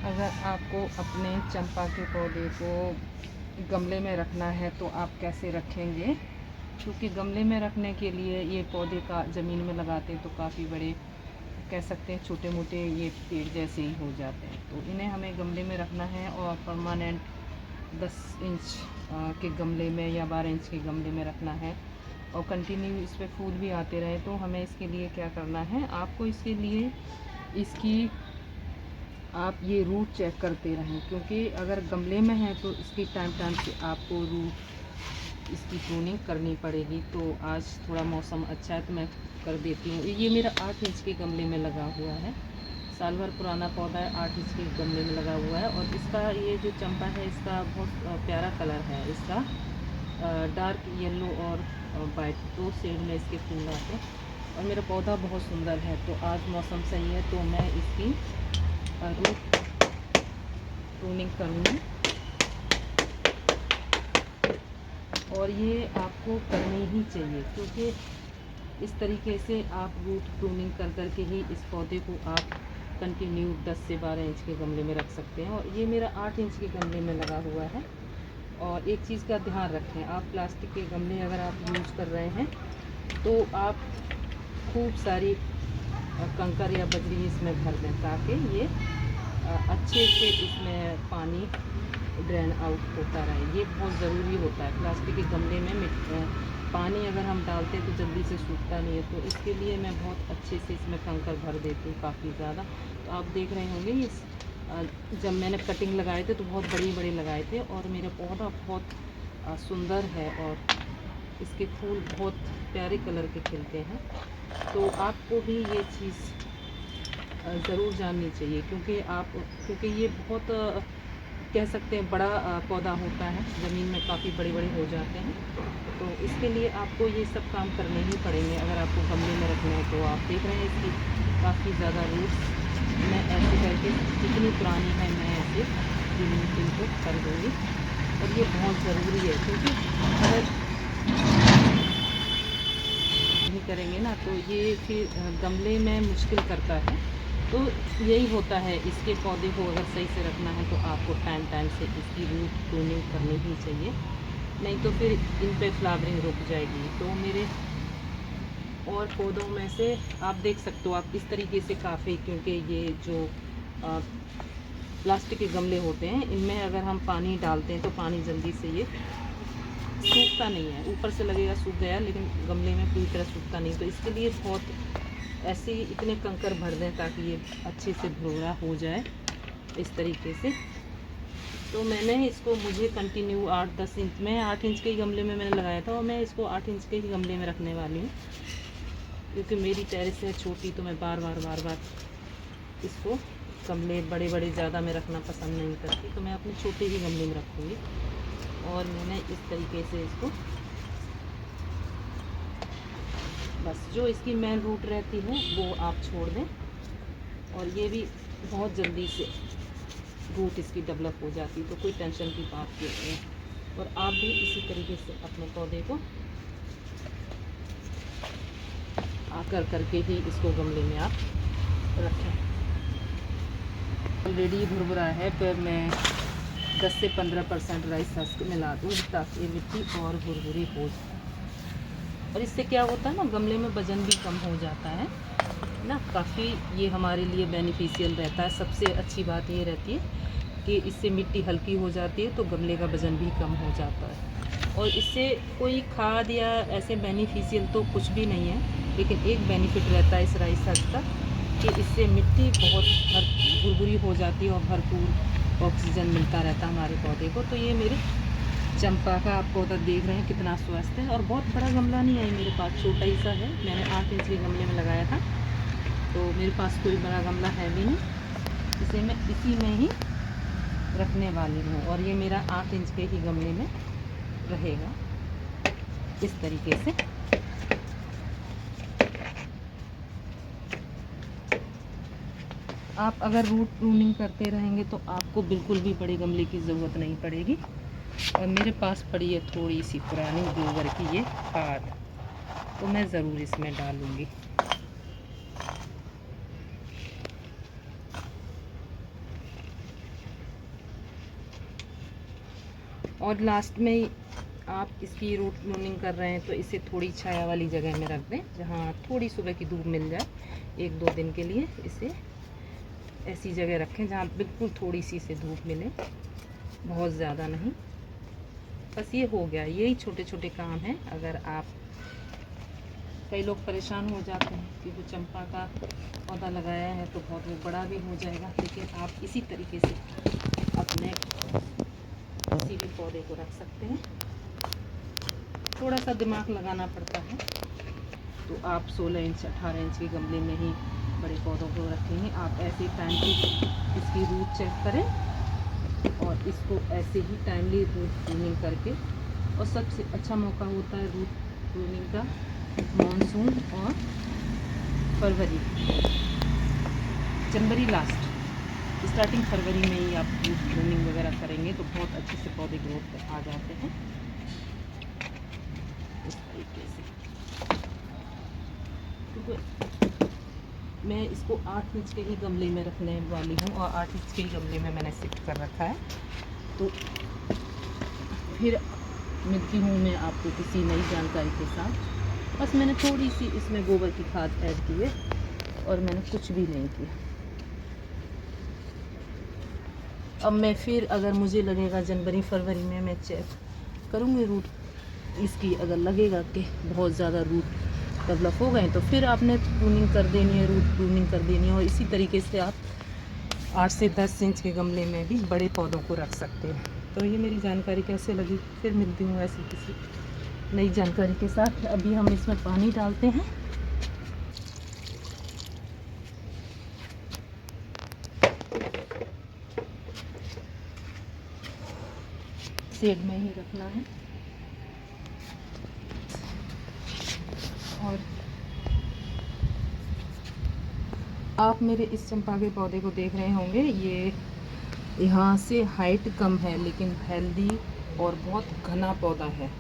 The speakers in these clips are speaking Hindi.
अगर आपको अपने चंपा के पौधे को गमले में रखना है तो आप कैसे रखेंगे, क्योंकि गमले में रखने के लिए ये पौधे का ज़मीन में लगाते हैं तो काफ़ी बड़े, कह सकते हैं छोटे मोटे ये पेड़ जैसे ही हो जाते हैं। तो इन्हें हमें गमले में रखना है और परमानेंट 10 इंच के गमले में या 12 इंच के गमले में रखना है और कंटिन्यू इस पर फूल भी आते रहे। तो हमें इसके लिए क्या करना है, आपको इसके लिए इसकी आप ये रूट चेक करते रहें, क्योंकि अगर गमले में है तो इसकी टाइम टाइम से आपको रूट इसकी प्रूनिंग करनी पड़ेगी। तो आज थोड़ा मौसम अच्छा है तो मैं कर देती हूँ। ये मेरा 8 इंच के गमले में लगा हुआ है, साल भर पुराना पौधा है, 8 इंच के गमले में लगा हुआ है। और इसका ये जो चंपा है इसका बहुत प्यारा कलर है, इसका डार्क येलो और वाइट 2 शेड में इसके फूल आते हैं और मेरा पौधा बहुत सुंदर है। तो आज मौसम सही है तो मैं इसकी रूट प्रूनिंग करूँगी और ये आपको करनी ही चाहिए, क्योंकि इस तरीके से आप रूट प्रूनिंग कर करके ही इस पौधे को आप कंटिन्यू 10 से 12 इंच के गमले में रख सकते हैं। और ये मेरा 8 इंच के गमले में लगा हुआ है। और एक चीज़ का ध्यान रखें, आप प्लास्टिक के गमले अगर आप यूज़ कर रहे हैं तो आप खूब सारी कंकर या बजरी इसमें भर दें ताकि ये अच्छे से इसमें पानी ड्रेन आउट होता रहे। ये बहुत ज़रूरी होता है। प्लास्टिक के गमले में पानी अगर हम डालते हैं तो जल्दी से सूखता नहीं है, तो इसके लिए मैं बहुत अच्छे से इसमें कंकर भर देती हूँ, काफ़ी ज़्यादा। तो आप देख रहे होंगे इस जब मैंने कटिंग लगाए थे तो बहुत बड़ी बड़ी लगाए थे और मेरा पौधा बहुत सुंदर है और इसके फूल बहुत प्यारे कलर के खिलते हैं। तो आपको भी ये चीज़ ज़रूर जाननी चाहिए, क्योंकि ये बहुत कह सकते हैं बड़ा पौधा होता है, ज़मीन में काफ़ी बड़े बड़े हो जाते हैं। तो इसके लिए आपको ये सब काम करने ही पड़ेंगे अगर आपको गमले में रखना है। तो आप देख रहे हैं इसकी काफ़ी ज़्यादा रूट्स, मैं ऐसे करके जितनी पुरानी है मैं ऐसे ज़मीन को कर दूँगी। और ये बहुत ज़रूरी है, क्योंकि अगर नहीं करेंगे ना तो ये फिर गमले में मुश्किल करता है। तो यही होता है, इसके पौधे को अगर सही से रखना है तो आपको टाइम टाइम से इसकी रूट प्रूनिंग करनी ही चाहिए, नहीं तो फिर इन पे फ्लावरिंग रुक जाएगी। तो मेरे और पौधों में से आप देख सकते हो आप इस तरीके से काफ़ी, क्योंकि ये जो प्लास्टिक के गमले होते हैं इनमें अगर हम पानी डालते हैं तो पानी जल्दी से ये सूखता नहीं है। ऊपर से लगेगा सूख गया, लेकिन गमले में पूरी तरह सूखता नहीं। तो इसके लिए बहुत ऐसे ही इतने कंकर भर दें ताकि ये अच्छे से भुरभुरा हो जाए इस तरीके से। तो मैंने इसको मुझे कंटिन्यू 8-10 इंच में 8 इंच के ही गमले में मैंने लगाया था और मैं इसको 8 इंच के ही गमले में रखने वाली हूँ, क्योंकि मेरी टेरेस है छोटी तो मैं बार बार इसको गमले बड़े बड़े ज़्यादा मैं रखना पसंद नहीं करती। तो मैं अपने छोटे ही गमले में रखूँगी और मैंने इस तरीके से इसको बस जो इसकी मेन रूट रहती है वो आप छोड़ दें और ये भी बहुत जल्दी से रूट इसकी डेवलप हो जाती है। तो कोई टेंशन की बात नहीं है। और आप भी इसी तरीके से अपने पौधे को आकर करके ही इसको गमले में आप रखें। ऑलरेडी भुरभुरा है, पर मैं 10 से 15% राइस हस्क मिला दूँ ताकि ये मिट्टी और भुरभुरी हो जाए। और इससे क्या होता है ना, गमले में वज़न भी कम हो जाता है ना, काफ़ी ये हमारे लिए बेनिफिशियल रहता है। सबसे अच्छी बात ये रहती है कि इससे मिट्टी हल्की हो जाती है तो गमले का वज़न भी कम हो जाता है। और इससे कोई खाद या ऐसे बेनिफिशियल तो कुछ भी नहीं है, लेकिन एक बेनिफिट रहता है इस राइस हस्क का कि इससे मिट्टी बहुत भुरभुरी हो जाती है और भरपूर ऑक्सीजन मिलता रहता है हमारे पौधे को। तो ये मेरे चंपा का आप पौधा देख रहे हैं कितना स्वस्थ है। और बहुत बड़ा गमला नहीं है मेरे पास, छोटा ही सा है। मैंने 8 इंच के गमले में लगाया था, तो मेरे पास कोई बड़ा गमला है भी नहीं। इसे मैं इसी में ही रखने वाली हूँ और ये मेरा 8 इंच के ही गमले में रहेगा इस तरीके से। आप अगर रूट प्रूनिंग करते रहेंगे तो आपको बिल्कुल भी बड़े गमले की ज़रूरत नहीं पड़ेगी। और मेरे पास पड़ी है थोड़ी सी पुरानी गोबर की ये खाद, तो मैं ज़रूर इसमें डालूँगी। और लास्ट में आप इसकी रूट प्रूनिंग कर रहे हैं तो इसे थोड़ी छाया वाली जगह में रख दें, जहाँ थोड़ी सुबह की धूप मिल जाए। 1-2 दिन के लिए इसे ऐसी जगह रखें जहाँ बिल्कुल थोड़ी सी से धूप मिले, बहुत ज़्यादा नहीं। बस ये हो गया, यही छोटे छोटे काम हैं। अगर आप, कई लोग परेशान हो जाते हैं कि वो चंपा का पौधा लगाया है तो बहुत वो बड़ा भी हो जाएगा, लेकिन आप इसी तरीके से अपने किसी भी पौधे को रख सकते हैं। थोड़ा सा दिमाग लगाना पड़ता है। तो आप 16 इंच 18 इंच के गमले में ही बड़े पौधों को रखेंगे। आप ऐसे टाइम पे इसकी रूट चेक करें और इसको ऐसे ही टाइमली रूट प्रूनिंग करके, और सबसे अच्छा मौका होता है रूट प्रूनिंग का मानसून और फरवरी, जनवरी लास्ट, स्टार्टिंग फरवरी में ही आप रूट प्रूनिंग वगैरह करेंगे तो बहुत अच्छे से पौधे ग्रोथ पर आ जाते हैं इस तरीके से। क्योंकि मैं इसको 8 इंच के ही गमले में रखने वाली हूँ और 8 इंच के ही गमले में मैंने शिफ्ट कर रखा है। तो फिर मिलती हूँ मैं आपको किसी नई जानकारी के साथ। बस मैंने थोड़ी सी इसमें गोबर की खाद ऐड की है और मैंने कुछ भी नहीं किया। अब मैं फिर अगर मुझे लगेगा जनवरी फरवरी में मैं चेक करूँगी रूट इसकी, अगर लगेगा कि बहुत ज़्यादा रूट डेवलप हो गए तो फिर आपने प्रूनिंग कर देनी है, रूट प्रूनिंग कर देनी है। और इसी तरीके से आप 8 से 10 इंच के गमले में भी बड़े पौधों को रख सकते हैं। तो ये मेरी जानकारी कैसे लगी, फिर मिलती हूँ ऐसी किसी नई जानकारी के साथ। अभी हम इसमें पानी डालते हैं। शेड में ही रखना है। और आप मेरे इस चंपा के पौधे को देख रहे होंगे, ये यहाँ से हाइट कम है लेकिन हेल्दी और बहुत घना पौधा है।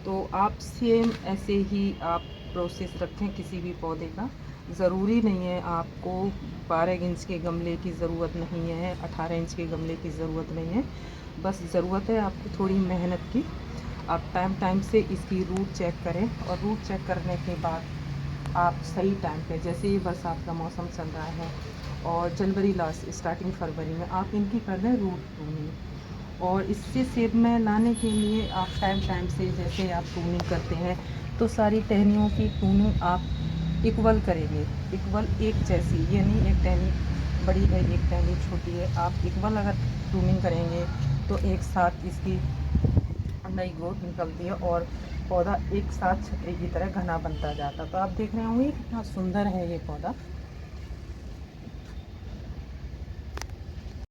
तो आप सेम ऐसे ही आप प्रोसेस रखें किसी भी पौधे का। ज़रूरी नहीं है आपको 12 इंच के गमले की ज़रूरत नहीं है, 18 इंच के गमले की ज़रूरत नहीं है। बस ज़रूरत है आपको थोड़ी मेहनत की। आप टाइम से इसकी रूट चेक करें और रूट चेक करने के बाद आप सही टाइम पे, जैसे ही बरसात का मौसम चल रहा है और जनवरी लास्ट स्टार्टिंग फरवरी में आप इनकी कर दें रूट प्रूनिंग। और इससे सेब में लाने के लिए आप टाइम से, जैसे आप प्रूनिंग करते हैं तो सारी टहनियों की प्रूनिंग आप इक्वल करेंगे, इक्वल एक जैसी, ये नहीं एक टहनी बड़ी है एक टहनी छोटी है। आप इक्वल अगर प्रूनिंग करेंगे तो एक साथ इसकी नई ग्रोथ निकलती है और पौधा एक साथ छतरी की तरह घना बनता जाता है। तो आप देख रहे होंगे कितना सुंदर है ये पौधा।